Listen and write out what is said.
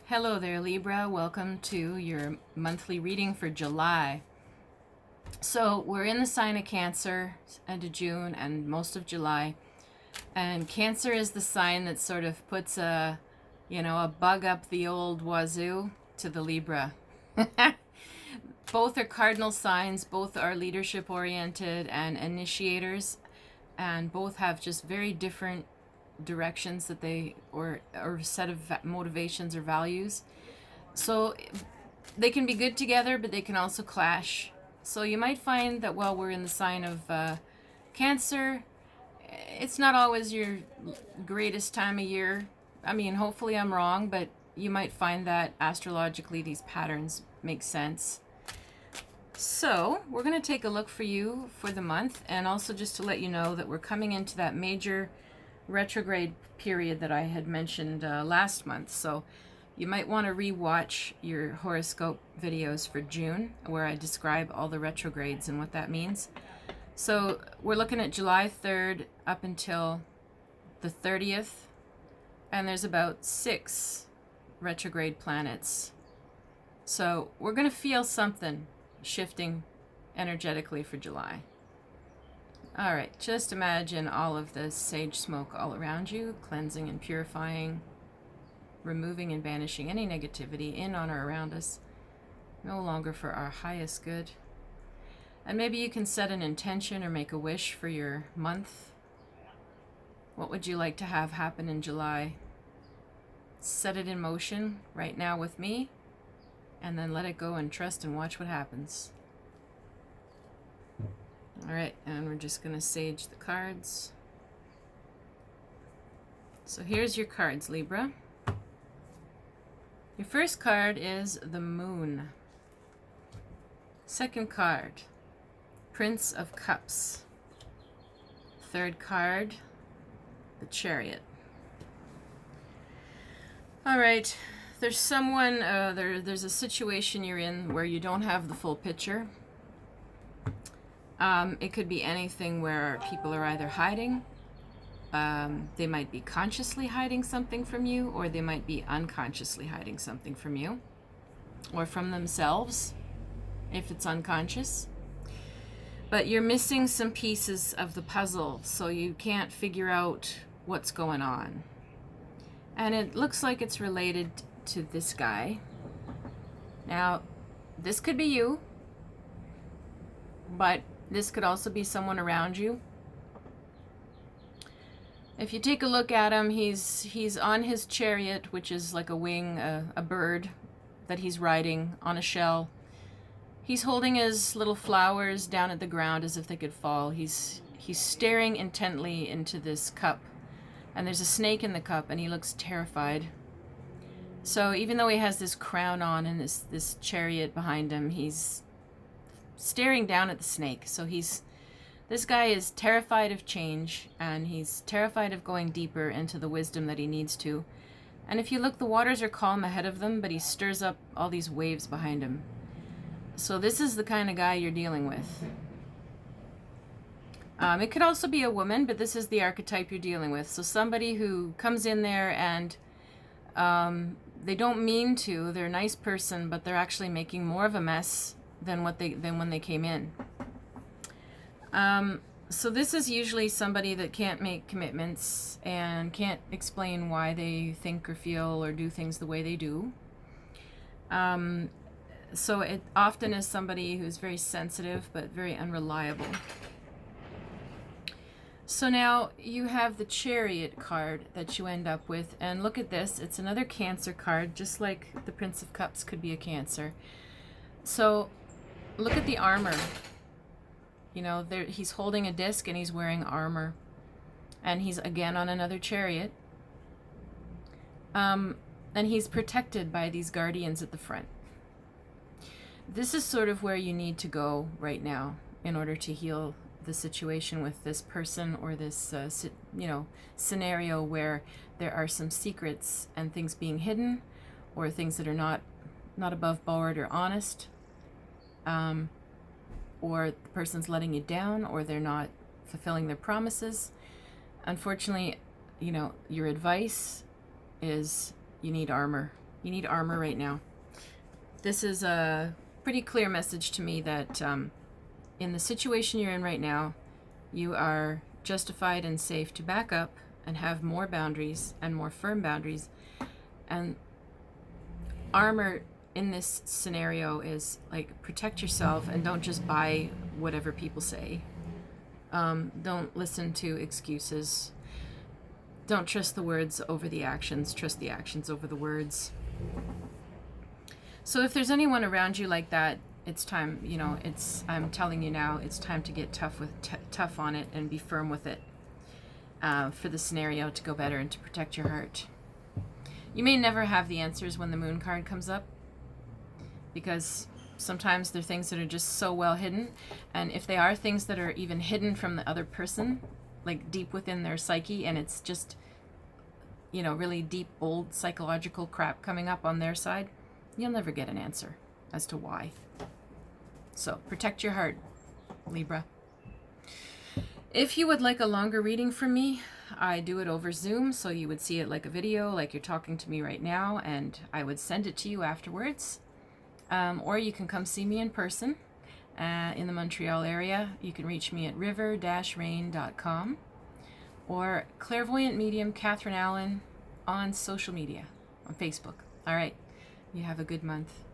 Hello there, Libra. Welcome to your monthly reading for July. So we're in the sign of Cancer, end of June and most of July. And Cancer is the sign that sort of puts a bug up the old wazoo to the Libra. Both are cardinal signs, both are leadership oriented and initiators, and both have just very different directions that they or set of motivations or values. So they can be good together, but they can also clash. So you might find that while we're in the sign of Cancer, it's not always your greatest time of year. I mean, hopefully I'm wrong, but you might find that astrologically these patterns make sense. So we're going to take a look for you for the month, and also just to let you know that we're coming into that major retrograde period that I had mentioned last month. So you might want to re-watch your horoscope videos for June, where I describe all the retrogrades and what that means. So we're looking at July 3rd up until the 30th, and there's about 6 retrograde planets. So we're going to feel something shifting energetically for July. All right, just imagine all of this sage smoke all around you, cleansing and purifying, removing and banishing any negativity in, on, or around us, no longer for our highest good. And maybe you can set an intention or make a wish for your month. What would you like to have happen in July? Set it in motion right now with me, and then let it go and trust and watch what happens. All right, and we're just going to sage the cards. So here's your cards, Libra. Your first card is the Moon. Second card, Prince of Cups. Third card, the Chariot. All right, there's someone, there's a situation you're in where you don't have the full picture. It could be anything where people are either hiding, they might be consciously hiding something from you, or they might be unconsciously hiding something from you, or from themselves, if it's unconscious. But you're missing some pieces of the puzzle, so you can't figure out what's going on. And it looks like it's related to this guy. Now, this could be you, but this could also be someone around you. If you take a look at him, he's on his chariot, which is like a wing, a bird that he's riding on a shell. He's holding his little flowers down at the ground as if they could fall. He's staring intently into this cup, and there's a snake in the cup, and he looks terrified. So even though he has this crown on and this chariot behind him, he's staring down at the snake. So this guy is terrified of change, and he's terrified of going deeper into the wisdom that he needs to. And if you look, the waters are calm ahead of them, but he stirs up all these waves behind him. So this is the kind of guy you're dealing with. It could also be a woman, but this is the archetype you're dealing with. So somebody who comes in there and they don't mean to. They're a nice person, but they're actually making more of a mess than when they came in. So this is usually somebody that can't make commitments and can't explain why they think or feel or do things the way they do. So it often is somebody who's very sensitive but very unreliable. So now you have the Chariot card that you end up with, and look at this. It's another Cancer card, just like the Prince of Cups could be a Cancer. So look at the armor. You know, he's holding a disc and he's wearing armor. And he's again on another chariot. And he's protected by these guardians at the front. This is sort of where you need to go right now in order to heal the situation with this person, or this, scenario where there are some secrets and things being hidden, or things that are not above board or honest. Or the person's letting you down, or they're not fulfilling their promises. Unfortunately, your advice is you need armor You need armor right now. This is a pretty clear message to me that in the situation you're in right now, you are justified and safe to back up and have more boundaries and more firm boundaries. And armor in this scenario is like, protect yourself and don't just buy whatever people say. Don't listen to excuses. Don't trust the words over the actions. Trust the actions over the words. So if there's anyone around you like that, it's time, you know, I'm telling you now, it's time to get tough on it and be firm with it, for the scenario to go better and to protect your heart. You may never have the answers when the moon card comes up, because sometimes they're things that are just so well hidden. And if they are things that are even hidden from the other person, like deep within their psyche, and it's just, you know, really deep, old psychological crap coming up on their side, you'll never get an answer as to why. So protect your heart, Libra. If you would like a longer reading from me, I do it over Zoom, so you would see it like a video, like you're talking to me right now, and I would send it to you afterwards. Or you can come see me in person in the Montreal area. You can reach me at river-rain.com or clairvoyant medium Catherine Allen on social media, on Facebook. All right. You have a good month.